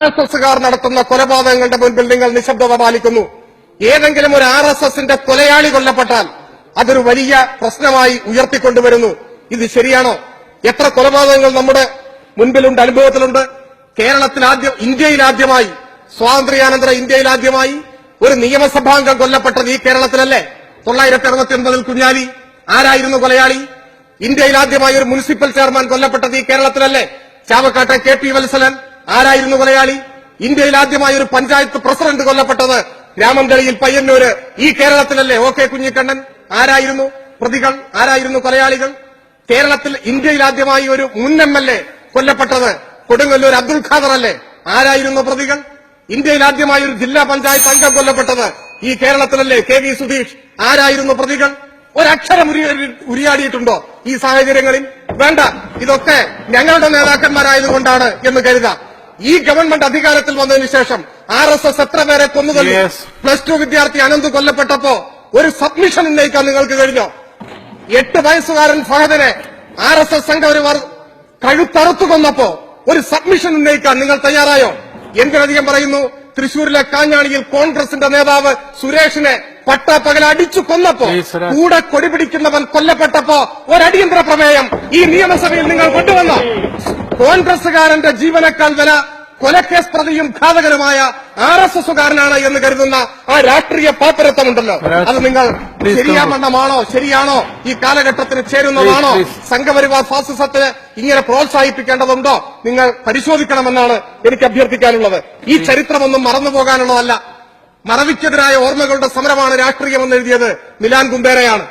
RSSകാർ നടത്തുന്ന കൊലപാതകങ്ങളുടെ മുൻപിൽ നിങ്ങൾ നിശബ്ദത പാലിക്കുന്നു. ഏതെങ്കിലും ഒരു RSSന്റെ കൊലയാളി കൊല്ലപ്പെട്ടാൽ അതൊരു വലിയ പ്രശ്നമായി ഉയർത്തിക്കൊണ്ടുവരുന്നു. ഇത് ശരിയാണോ? എത്ര കൊലപാതകങ്ങൾ നമ്മുടെ മുൻപിലുണ്ട്, അനുഭവത്തിലുണ്ട്. ഇന്ത്യയിലാദ്യമായി സ്വാതന്ത്ര്യാനന്തര ഇന്ത്യയിലാദ്യമായി ഒരു നിയമസഭാംഗം കൊല്ലപ്പെട്ടത് ഈ കേരളത്തിലല്ലേ? 969 കുഞ്ഞാലി. ആരായിരുന്നു കൊലയാളി? ഇന്ത്യയിലാദ്യമായി ഒരു മുനിസിപ്പൽ ചെയർമാൻ കൊല്ലപ്പെട്ടത് ഈ കേരളത്തിലല്ലേ? ചാവക്കാട്ടെ KP വത്സലൻ. ആരായിരുന്നു കൊലയാളി? ഇന്ത്യയിലാദ്യമായി ഒരു പഞ്ചായത്ത് പ്രസിഡന്റ് കൊല്ലപ്പെട്ടത് രാമന്തളിയിൽ പയ്യന്നൂര് ഈ കേരളത്തിലല്ലേ? OK കുഞ്ഞിക്കണ്ണൻ. ആരായിരുന്നു പ്രതികൾ? ആരായിരുന്നു കൊലയാളികൾ? കേരളത്തിൽ ഇന്ത്യയിലാദ്യമായി ഒരു മുൻ MLA കൊല്ലപ്പെട്ടത് കൊടുങ്ങല്ലൂർ അബ്ദുൽ ഖാദർ അല്ലേ? ആരായിരുന്നു പ്രതികൾ? ഇന്ത്യയിലാദ്യമായി ഒരു ജില്ലാ പഞ്ചായത്ത് അംഗം കൊല്ലപ്പെട്ടത് ഈ കേരളത്തിലല്ലേ? KV സുധീഷ്. ആരായിരുന്നു പ്രതികൾ? ഒരക്ഷരം ഉരിയാടിയിട്ടുണ്ടോ ഈ സാഹചര്യങ്ങളിൽ? വേണ്ട, ഇതൊക്കെ ഞങ്ങളുടെ നേതാക്കന്മാരായതുകൊണ്ടാണ് എന്ന് കരുതാം. ഈ ഗവൺമെന്റ് അധികാരത്തിൽ വന്നതിന് ശേഷം RSS എത്ര പേരെ കൊന്നുതള്ളി? +2 വിദ്യാർത്ഥി അനന്ത് കൊല്ലപ്പെട്ടപ്പോ ഒരു സബ്മിഷൻ ഉന്നയിക്കാൻ നിങ്ങൾക്ക് കഴിഞ്ഞോ? 8 വയസ്സുകാരൻ ഫഹദിനെ RSS സംഘപരിവാർ കഴുത്തറുത്തു കൊന്നപ്പോ ഒരു സബ്മിഷൻ ഉന്നയിക്കാൻ നിങ്ങൾ തയ്യാറായോ? എന്തിനധികം പറയുന്നു, തൃശൂരിലെ കാഞ്ഞാണിയിൽ കോൺഗ്രസിന്റെ നേതാവ് സുരേഷിനെ പട്ടാപ്പകൽ അടിച്ചു കൊന്നപ്പോ കൂടെ കൊടിപിടിക്കുന്നവൻ കൊല്ലപ്പെട്ടപ്പോ ഒരടിയന്തര പ്രമേയം ഈ നിയമസഭയിൽ നിങ്ങൾ കൊണ്ടുവന്നോ? കോൺഗ്രസുകാരന്റെ ജീവനേക്കാൾ വില കൊലക്കേസ് പ്രതിയും ഘാതകരുമായ RSSകാരനാണ് എന്ന് കരുതുന്ന ആ രാഷ്ട്രീയ പാപ്പരത്വമുണ്ടല്ലോ, അത് നിങ്ങൾ ശരിയാണോ? ഈ കാലഘട്ടത്തിന് ചേരുന്നതാണോ? സംഘപരിവാർ ഫാസിസത്തിന് ഇങ്ങനെ പ്രോത്സാഹിപ്പിക്കേണ്ടതുണ്ടോ? നിങ്ങൾ പരിശോധിക്കണമെന്നാണ് എനിക്ക് അഭ്യർത്ഥിക്കാനുള്ളത്. ഈ ചരിത്രമൊന്നും മറന്നുപോകാനുള്ളതല്ല. മറവിക്കെതിരായ ഓർമ്മകളുടെ സമരമാണ് രാഷ്ട്രീയമെന്ന് എഴുതിയത് മിലാൻ കുംബേരയാണ്.